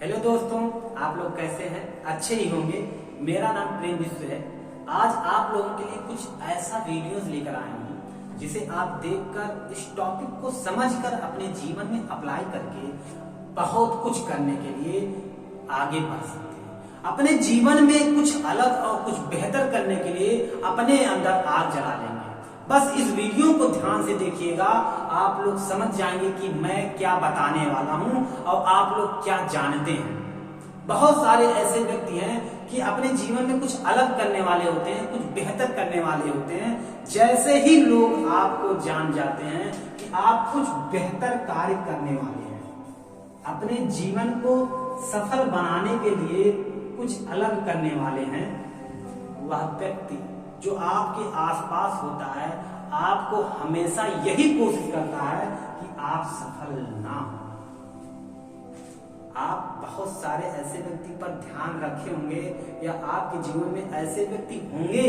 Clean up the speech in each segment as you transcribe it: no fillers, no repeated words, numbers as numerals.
Hello दोस्तों, आप लोग कैसे हैं? अच्छे ही होंगे। मेरा नाम प्रेम विश्व है। आज आप लोगों के लिए कुछ ऐसा वीडियोस लेकर आए हूँ जिसे आप देखकर इस टॉपिक को समझकर अपने जीवन में अप्लाई करके बहुत कुछ करने के लिए आगे बढ़ सकते हैं। अपने जीवन में कुछ अलग और कुछ बेहतर करने के लिए अपने अंदर आग जला लेंगे। बस इस वीडियो को ध्यान से देखिएगा, आप लोग समझ जाएंगे कि मैं क्या बताने वाला हूं और आप लोग क्या जानते हैं। बहुत सारे ऐसे व्यक्ति हैं कि अपने जीवन में कुछ अलग करने वाले होते हैं, कुछ बेहतर करने वाले होते हैं। जैसे ही लोग आपको जान जाते हैं कि आप कुछ बेहतर कार्य करने वाले हैं, अपने जीवन को सफल बनाने के लिए कुछ अलग करने वाले हैं, वह व्यक्ति जो आपके आसपास होता है आपको हमेशा यही कोशिश करता है कि आप सफल ना हो। आप बहुत सारे ऐसे व्यक्ति पर ध्यान रखे होंगे या आपके जीवन में ऐसे व्यक्ति होंगे,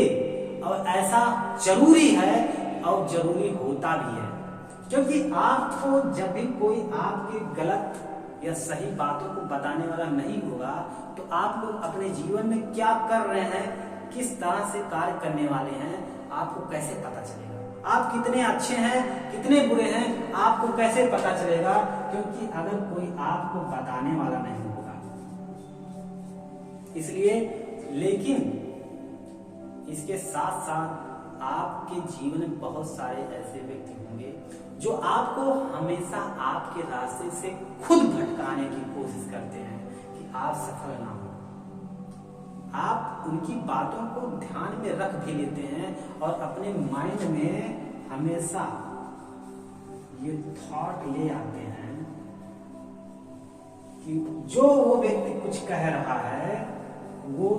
और ऐसा जरूरी है और जरूरी होता भी है, क्योंकि आपको जब भी कोई आपके गलत या सही बातों को बताने वाला नहीं होगा तो आप लोग अपने जीवन में क्या कर रहे हैं, किस तरह से कार्य करने वाले हैं, आपको कैसे पता चलेगा? आप कितने अच्छे हैं, कितने बुरे हैं, आपको कैसे पता चलेगा? क्योंकि अगर कोई आपको बताने वाला नहीं होगा। इसलिए लेकिन इसके साथ साथ आपके जीवन में बहुत सारे ऐसे व्यक्ति होंगे जो आपको हमेशा आपके रास्ते से खुद भटकाने की कोशिश करते हैं कि आप सफल ना हो। आप उनकी बातों को ध्यान में रख भी लेते हैं और अपने माइंड में हमेशा ये थॉट ले आते हैं कि जो वो व्यक्ति कुछ कह रहा है वो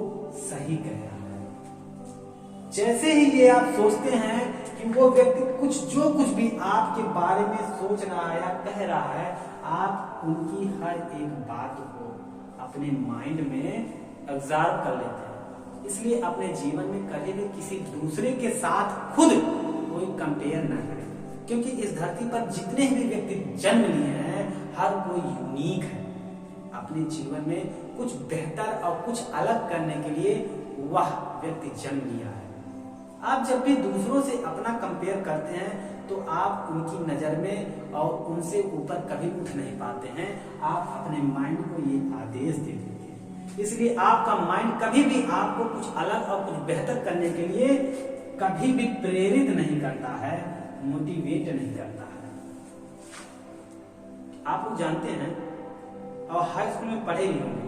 सही कह रहा है। जैसे ही ये आप सोचते हैं कि वो व्यक्ति जो कुछ भी आपके बारे में सोच रहा है या कह रहा है, आप उनकी हर एक बात को अपने माइंड में ऑब्जर्व कर लेते हैं। इसलिए अपने जीवन में कभी भी किसी दूसरे के साथ खुद कोई कंपेयर ना करें, क्योंकि इस धरती पर जितने भी व्यक्ति जन्म लिए हैं हर कोई यूनिक है। अपने जीवन में कुछ बेहतर और कुछ अलग करने के लिए वह व्यक्ति जन्म लिया है। आप जब भी दूसरों से अपना कंपेयर करते हैं तो आप उनकी नजर में और उनसे ऊपर कभी उठ नहीं पाते हैं। आप अपने माइंड को ये आदेश दे देते हैं। इसलिए आपका माइंड कभी भी आपको कुछ अलग और कुछ बेहतर करने के लिए कभी भी प्रेरित नहीं करता है, मोटिवेट नहीं करता है। आप लोग जानते हैं और हाई स्कूल में पढ़े भी होंगे।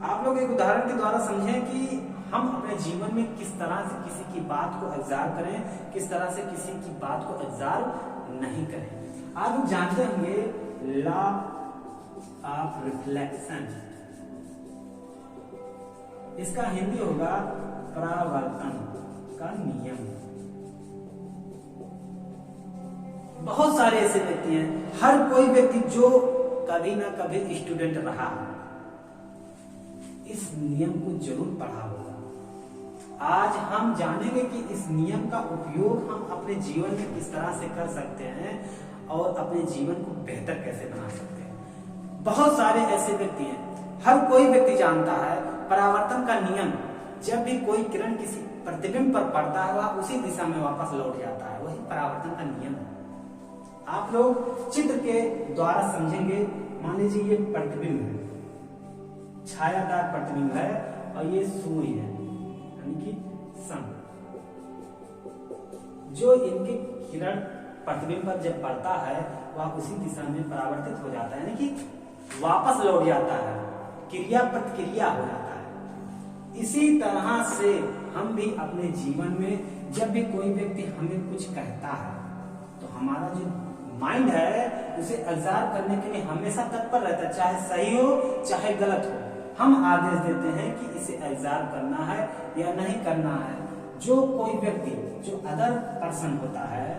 आप लोग एक उदाहरण के द्वारा समझें कि हम अपने जीवन में किस तरह से किसी की बात को ऑब्जर्व करें, किस तरह से किसी की बात को ऑब्जर्व नहीं करें। आप लोग जानते होंगे लॉ ऑफ रिफ्लेक्शन, इसका हिंदी होगा परावर्तन का नियम। बहुत सारे ऐसे व्यक्ति हैं, हर कोई व्यक्ति जो कभी ना कभी स्टूडेंट रहा इस नियम को जरूर पढ़ा होगा। आज हम जानेंगे कि इस नियम का उपयोग हम अपने जीवन में किस तरह से कर सकते हैं और अपने जीवन को बेहतर कैसे बना सकते हैं। बहुत सारे ऐसे व्यक्ति हैं, हर कोई व्यक्ति जानता है परावर्तन का नियम। जब भी कोई किरण किसी प्रतिबिंब पर पड़ता है वह उसी दिशा में वापस लौट जाता है, वही परावर्तन का नियम है। आप लोग चित्र के द्वारा समझेंगे। मान लीजिए ये प्रतिबिंब है, छायादार प्रतिबिंब है, और ये सूर्य है यानी कि सन। जो इनके किरण प्रतिबिंब पर जब पड़ता है वह उसी दिशा में परावर्तित हो जाता है, यानी कि वापस लौट जाता है, क्रिया प्रतिक्रिया हो जाता है। इसी तरह से हम भी अपने जीवन में जब भी कोई व्यक्ति हमें कुछ कहता है तो हमारा जो माइंड है उसे ऑब्जर्व करने के लिए हमेशा तत्पर रहता है, चाहे सही हो चाहे गलत हो। हम आदेश देते हैं कि इसे ऑब्जर्व करना है या नहीं करना है। जो कोई व्यक्ति जो अदर पर्सन होता है,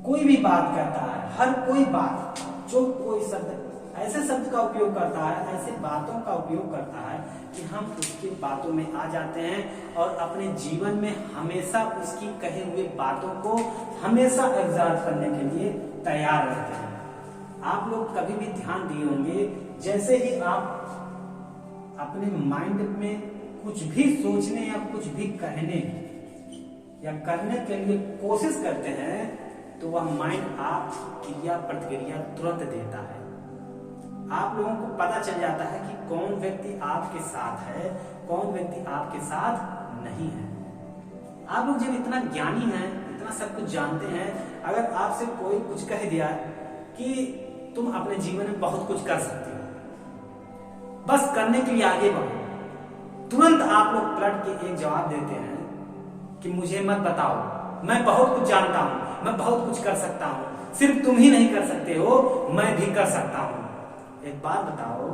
कोई भी बात कहता है, हर कोई बात, जो कोई शब्द ऐसे शब्द का उपयोग करता है, ऐसे बातों का उपयोग करता है कि हम उसकी बातों में आ जाते हैं और अपने जीवन में हमेशा उसकी कहे हुए बातों को हमेशा ऑब्जर्व करने के लिए तैयार रहते हैं। आप लोग कभी भी ध्यान दिए होंगे, जैसे ही आप अपने माइंड में कुछ भी सोचने या कुछ भी कहने या करने के लिए कोशिश करते हैं तो वह माइंड आप क्रिया प्रतिक्रिया तुरंत देता है। आप लोगों को पता चल जाता है कि कौन व्यक्ति आपके साथ है, कौन व्यक्ति आपके साथ नहीं है। आप लोग जब इतना ज्ञानी हैं, इतना सब कुछ जानते हैं, अगर आपसे कोई कुछ कह दिया कि तुम अपने जीवन में बहुत कुछ कर सकते हो, बस करने के लिए आगे बढ़ो, तुरंत आप लोग पलट के एक जवाब देते हैं कि मुझे मत बताओ, मैं बहुत कुछ जानता हूं, मैं बहुत कुछ कर सकता हूं, सिर्फ तुम ही नहीं कर सकते हो, मैं भी कर सकता हूं। एक बात बताओ,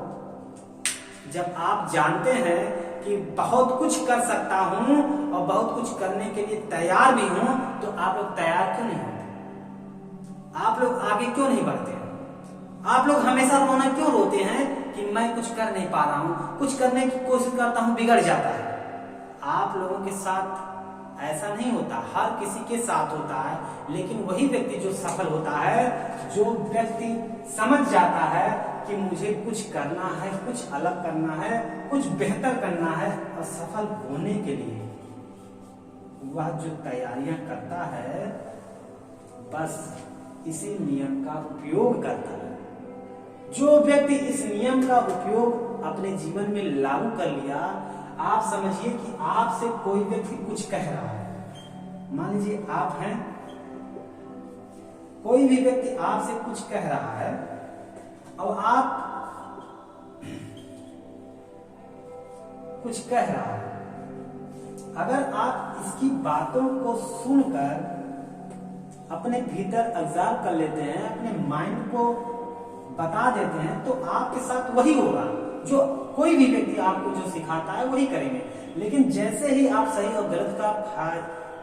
जब आप जानते हैं कि बहुत कुछ कर सकता हूं और बहुत कुछ करने के लिए तैयार भी हूं, तो आप लोग तैयार क्यों नहीं होते? आप लोग आगे क्यों नहीं बढ़ते? आप लोग हमेशा रोना क्यों रोते हैं कि मैं कुछ कर नहीं पा रहा हूं, कुछ करने की कोशिश करता हूं, बिगड़ जाता है? आप लोगों के साथ ऐसा नहीं होता, हर किसी के साथ होता है, लेकिन वही व्यक्ति जो सफल होता है, जो व्यक्ति समझ जाता है कि मुझे कुछ करना है, कुछ अलग करना है, कुछ बेहतर करना है, और सफल होने के लिए वह जो तैयारियां करता है, बस इसी नियम का उपयोग करता है। जो व्यक्ति इस नियम का उपयोग अपने जीवन में लागू कर लिया, आप समझिए कि आपसे कोई व्यक्ति कुछ कह रहा है, मान लीजिए आप हैं, कोई भी व्यक्ति आपसे कुछ कह रहा है और आप कुछ कह रहा है, अगर आप इसकी बातों को सुनकर अपने भीतर अब्जॉर्व कर लेते हैं, अपने माइंड को बता देते हैं, तो आपके साथ वही होगा। जो कोई भी व्यक्ति आपको जो सिखाता है वही करेंगे। लेकिन जैसे ही आप सही और गलत का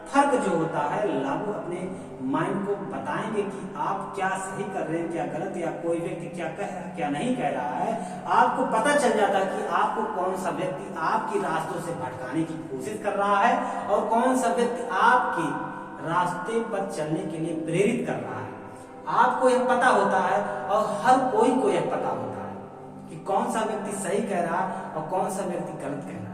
फर्क जो होता है लागू अपने माइंड को बताएंगे कि आप क्या सही कर रहे हैं, क्या गलत, या कोई व्यक्ति क्या कह रहा है, क्या नहीं कह रहा है, आपको पता चल जाता है कि आपको कौन सा व्यक्ति आपकी रास्तों से भटकाने की कोशिश कर रहा है और कौन सा व्यक्ति आपके रास्ते पर चलने के लिए प्रेरित कर रहा है। आपको यह पता होता है और हर कोई को यह पता होता है कि कौन सा व्यक्ति सही कह रहा है और कौन सा व्यक्ति गलत कह रहा है।